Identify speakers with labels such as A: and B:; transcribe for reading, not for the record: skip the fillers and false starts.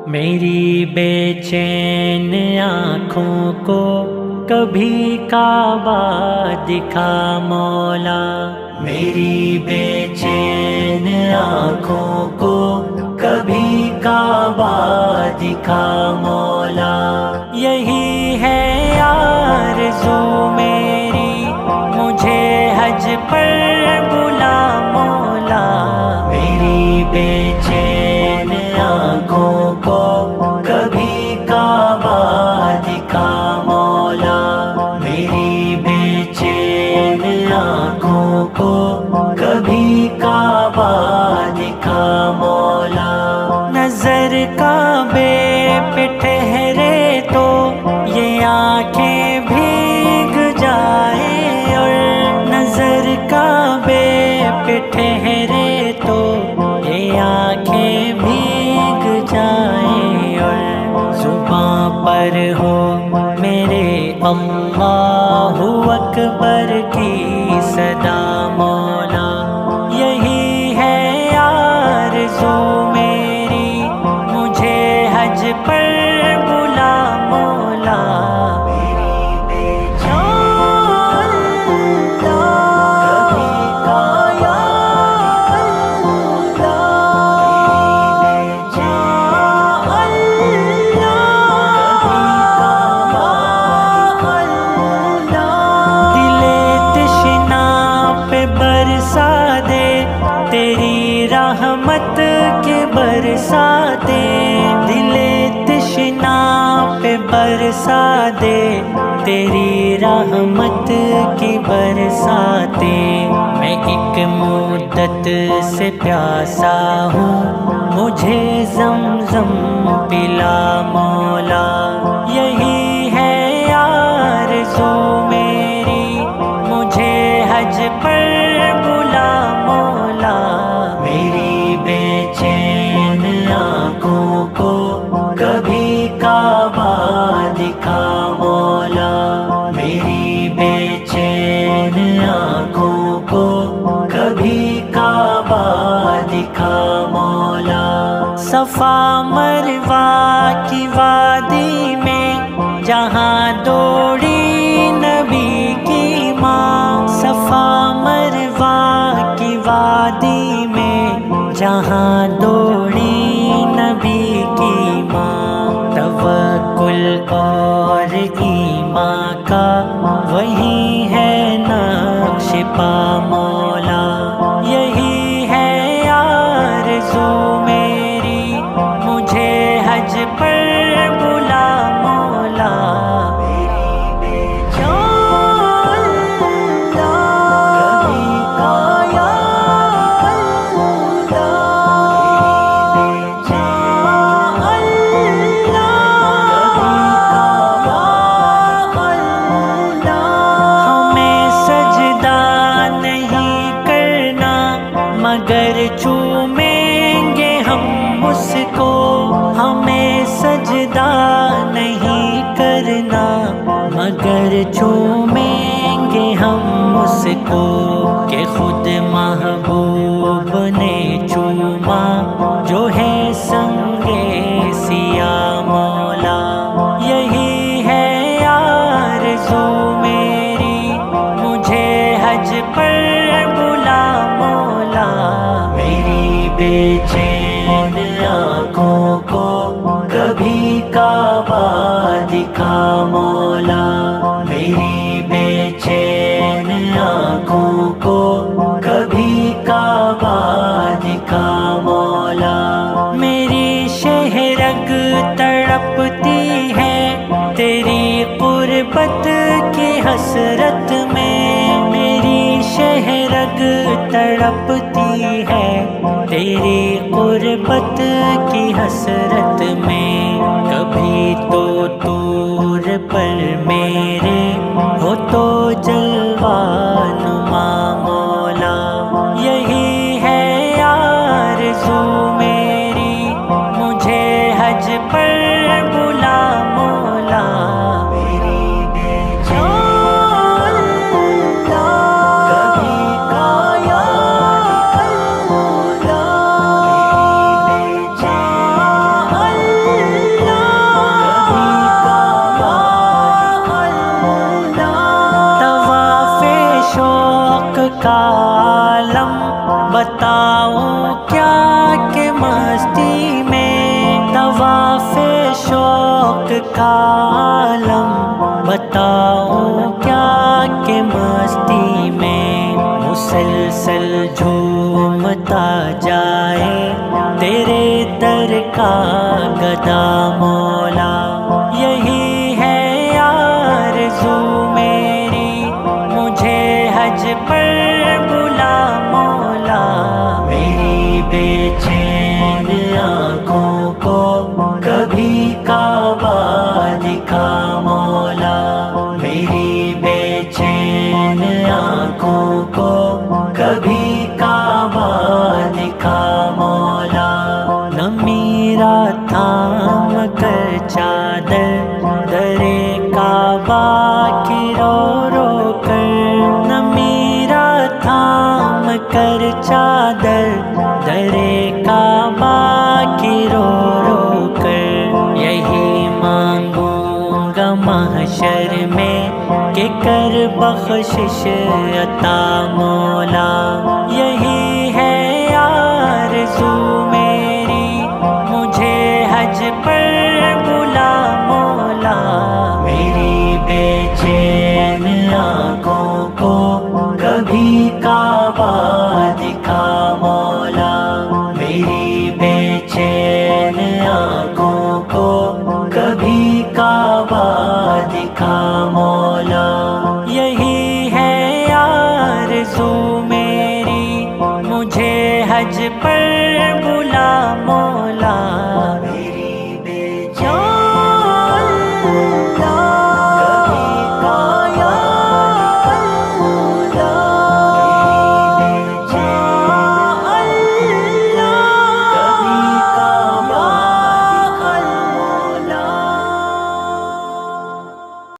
A: میری بے چین آنکھوں کو کبھی کعبہ دکھا مولا، میری بے چین آنکھوں کو کبھی کعبہ دکھا مولا۔ یہی ہے آرزو میری، مجھے حج پر بلا مولا، میری بے چین آنکھوں کو کبھی کعبہ دکھا مولا، میری بے چین آنکھوں کو کبھی کعبہ دکھا مولا۔ نظر کعبے پہ ٹھہرے تو یہ آنکھیں بھیگ جائیں، اور نظر کعبے پہ ٹھہرے تو یہ آنکھیں بھیگ جائیں، اور زباں پر ہو میرے اللہ اکبر کی صدا مولا۔ یہی ہے آرزو میری، مجھے حج پر بلا مولا، میری بے چین کبھی کایا تیری رحمت کے برسا دے، دل تشنا پہ برسا دے، تیری رحمت کی برسا دے۔ میں ایک مدت سے پیاسا ہوں، مجھے زمزم پلا مولا۔ یہی ہے آرزو میری، مجھے حج پر بلا مولا، میری بے چین آنکھوں کو کبھی کعبہ دکھا مولا، میری بے چین آنکھوں کو کبھی کعبہ دکھا مولا۔ صفا مروہ کی وادی میں جہاں دوڑی نبی کی ماں، صفا مروہ کی وادی میں جہاں دوڑی نبی کی ماں، توکل اور ایمان کا وہی ہے نقش پا مولا۔ یہی ہے آرزو میری، مجھے حج پر بلا مولا، میری بے چین کبھی کایا مگر چومیں گے ہم اس کو، ہمیں سجدہ نہیں کرنا، مگر چومیں گے ہم اس کو، کہ خود محبوب نے چوما جو ہے سنگے سیاہ مولا۔ یہی ہے آرزو میری، مجھے حج پر بلا مولا، میری بے چین آنکھوں کو کبھی کعبہ دکھا مولا، میری بے چین آنکھوں کو کبھی کعبہ دکھا مولا۔ میری شہرگ تڑپتی ہے تیری قربت کی حسرت میں، میری شہرگ تڑپتی ہے تیری قربت کی حسرت میں، کبھی تو طور پر میرے ہو تو جلوہ نما مولا۔ یہی ہے آرزو میری، مجھے حج پر بلا مولا، میری بے چین کبھی کایا مولا، میری بے چین کا عالم بتاؤں کیا کہ مستی میں طواف شوق کا عالم بتاؤں کیا کہ مستی میں مسلسل جھومتا جائے تیرے در کا گدا مولا یہی ہے آرزو میری مجھے حج پر بلا مولا میری بے چین آنکھوں کو کبھی کعبہ دکھا مولا میری بے چین آنکھوں کو کبھی کعبہ دکھا مولا نہ میرا تھام کر چادر درے کعبہ کی رو رو کر نہ میرا تھام کر چادر درے کعبہ کی رو رو کر یہی مانگوں گا محشر میں کہ کر بخشش عطا مولا یہی ہے آرزو میری مجھے حج پر بلا مولا میری بے چین آنکھوں کو کبھی کعبہ دکھا مولا میری بے چین آنکھوں کو کبھی کعبہ دکھا مولا یہی ہے آرزو میری مجھے حج